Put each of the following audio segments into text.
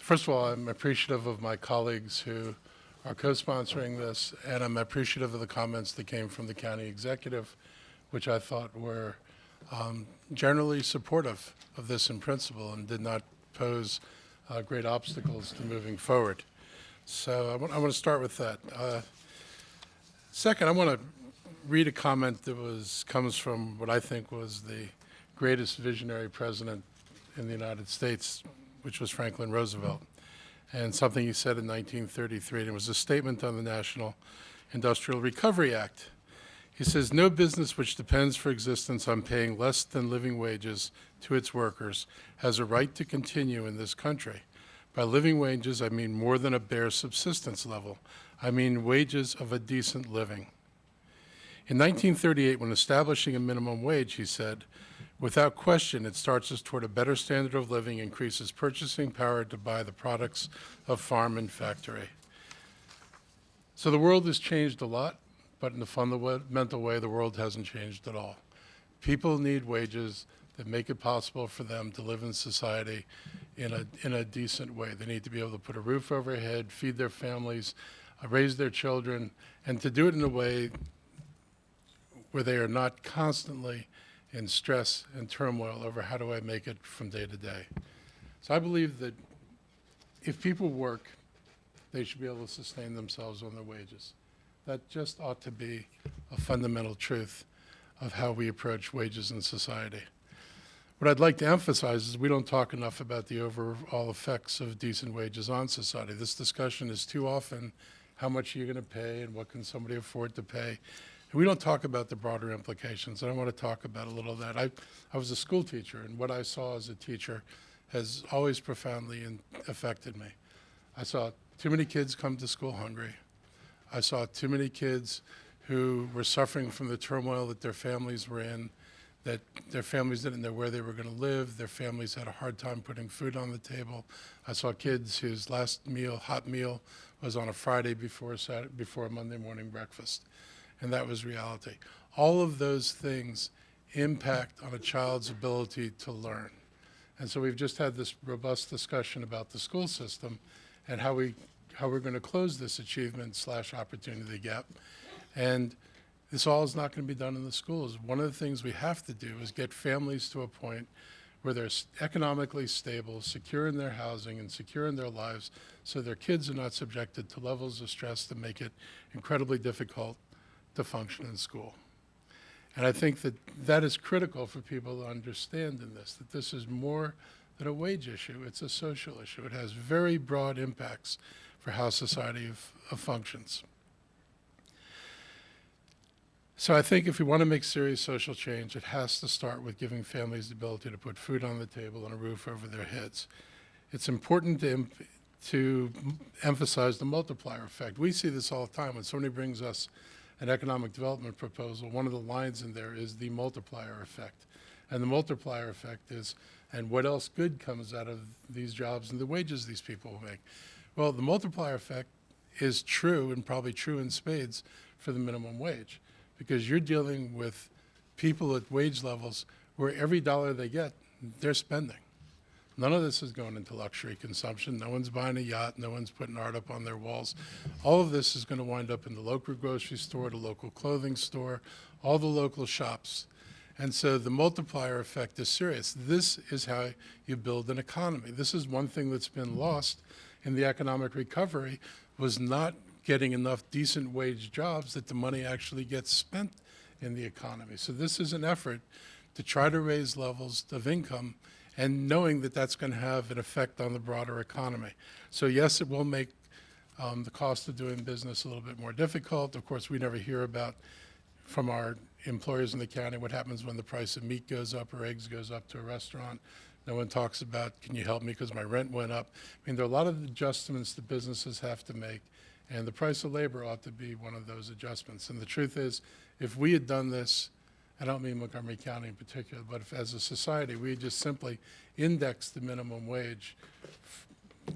First of all, I'm appreciative of my colleagues who are co-sponsoring this, and I'm appreciative of the comments that came from the county executive, which I thought were generally supportive of this in principle and did not pose great obstacles to moving forward. So I want to start with that. Second, I want to read a comment that comes from what I think was the greatest visionary president in the United States, which was Franklin Roosevelt, and something he said in 1933. And it was a statement on the National Industrial Recovery Act. He says, "No business which depends for existence on paying less than living wages to its workers has a right to continue in this country. By living wages, I mean more than a bare subsistence level. I mean wages of a decent living." In 1938, when establishing a minimum wage, he said, "Without question, it starts us toward a better standard of living, increases purchasing power to buy the products of farm and factory." So the world has changed a lot, but in the fundamental way, the world hasn't changed at all. People need wages that make it possible for them to live in society in a decent way. They need to be able to put a roof over their head, feed their families, raise their children, and to do it in a way where they are not constantly in stress and turmoil over how do I make it from day to day. So I believe that if people work, they should be able to sustain themselves on their wages. That just ought to be a fundamental truth of how we approach wages in society. What I'd like to emphasize is we don't talk enough about the overall effects of decent wages on society. This discussion is too often how much are you going to pay and what can somebody afford to pay. And we don't talk about the broader implications, and I want to talk about a little of that. I was a school teacher, and what I saw as a teacher has always profoundly affected me. I saw too many kids come to school hungry. I saw too many kids who were suffering from the turmoil that their families were in, that their families didn't know where they were going to live. Their families had a hard time putting food on the table. I saw kids whose last meal, hot meal, was on a Friday before a Monday morning breakfast. And that was reality. All of those things impact on a child's ability to learn. And so we've just had this robust discussion about the school system and how we're going to close this achievement/opportunity gap. And this all is not going to be done in the schools. One of the things we have to do is get families to a point where they're economically stable, secure in their housing and secure in their lives, so their kids are not subjected to levels of stress that make it incredibly difficult to function in school. And I think that is critical for people to understand in this, that this is more than a wage issue. It's a social issue. It has very broad impacts for how society functions. So I think if we want to make serious social change, it has to start with giving families the ability to put food on the table and a roof over their heads. It's important to emphasize the multiplier effect. We see this all the time when somebody brings us an economic development proposal. One of the lines in there is the multiplier effect. And the multiplier effect is, and what else good comes out of these jobs and the wages these people will make? Well, the multiplier effect is true, and probably true in spades, for the minimum wage, because you're dealing with people at wage levels where every dollar they get, they're spending. None of this is going into luxury consumption. No one's buying a yacht. No one's putting art up on their walls. All of this is going to wind up in the local grocery store, the local clothing store, all the local shops. And so the multiplier effect is serious. This is how you build an economy. This is one thing that's been lost in the economic recovery, was not getting enough decent wage jobs that the money actually gets spent in the economy. So this is an effort to try to raise levels of income, and knowing that that's going to have an effect on the broader economy. So yes, it will make the cost of doing business a little bit more difficult. Of course, we never hear about from our employers in the county what happens when the price of meat goes up or eggs goes up to a restaurant. No one talks about, can you help me because my rent went up? I mean, there are a lot of adjustments that businesses have to make, and the price of labor ought to be one of those adjustments. And the truth is, if we had done this, I don't mean Montgomery County in particular, but if as a society we just simply indexed the minimum wage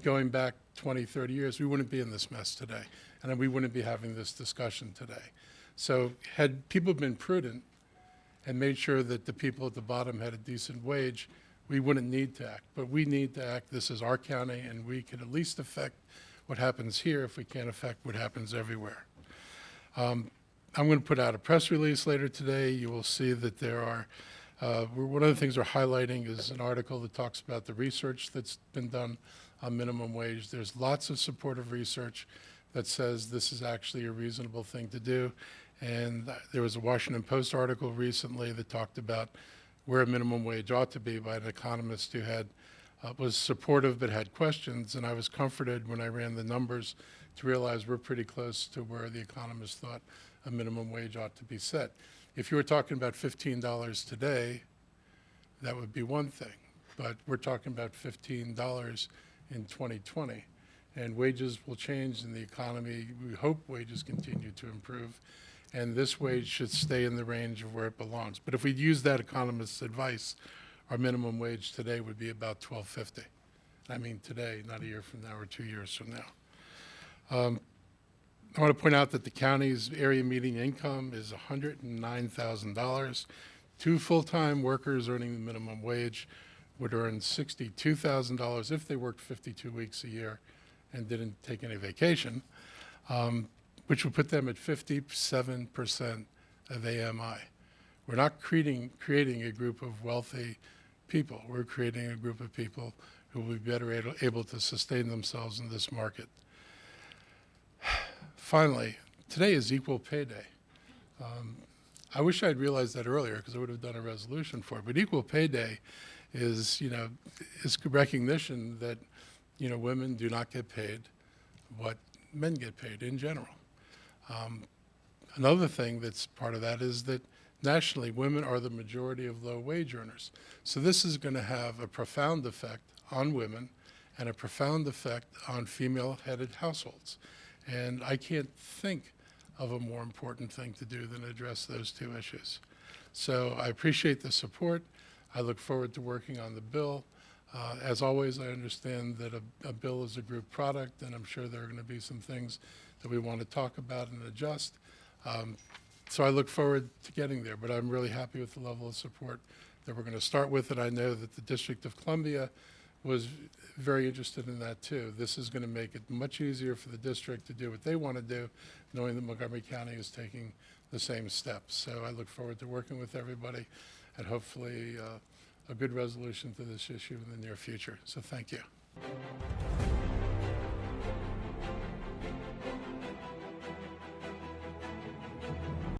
going back 20, 30 years, we wouldn't be in this mess today, and we wouldn't be having this discussion today. So had people been prudent and made sure that the people at the bottom had a decent wage, we wouldn't need to act. But we need to act. This is our county, and we can at least affect what happens here if we can't affect what happens everywhere. I'm going to put out a press release later today. You will see that there are, one of the things we're highlighting is an article that talks about the research that's been done on minimum wage. There's lots of supportive research that says this is actually a reasonable thing to do. And there was a Washington Post article recently that talked about where a minimum wage ought to be by an economist who had was supportive but had questions. And I was comforted when I ran the numbers to realize we're pretty close to where the economists thought a minimum wage ought to be set. If you were talking about $15 today, that would be one thing. But we're talking about $15 in 2020. And wages will change in the economy. We hope wages continue to improve. And this wage should stay in the range of where it belongs. But if we use that economist's advice, our minimum wage today would be about $12.50. I mean today, not a year from now or 2 years from now. I want to point out that the county's area median income is $109,000. 2 full-time workers earning the minimum wage would earn $62,000 if they worked 52 weeks a year and didn't take any vacation, which would put them at 57% of AMI. We're not creating a group of wealthy people. We're creating a group of people who will be better able to sustain themselves in this market. Finally, today is Equal Pay Day. I wish I'd realized that earlier because I would have done a resolution for it. But Equal Pay Day is, is recognition that, women do not get paid what men get paid in general. Another thing that's part of that is that nationally, women are the majority of low wage earners. So this is going to have a profound effect on women and a profound effect on female-headed households. And I can't think of a more important thing to do than address those 2 issues. So I appreciate the support. I look forward to working on the bill. As always, I understand that a bill is a group product, and I'm sure there are going to be some things that we want to talk about and adjust. So I look forward to getting there, but I'm really happy with the level of support that we're going to start with, and I know that the District of Columbia was very interested in that too. This is going to make it much easier for the district to do what they want to do, knowing that Montgomery County is taking the same steps. So I look forward to working with everybody and hopefully a good resolution to this issue in the near future. So thank you.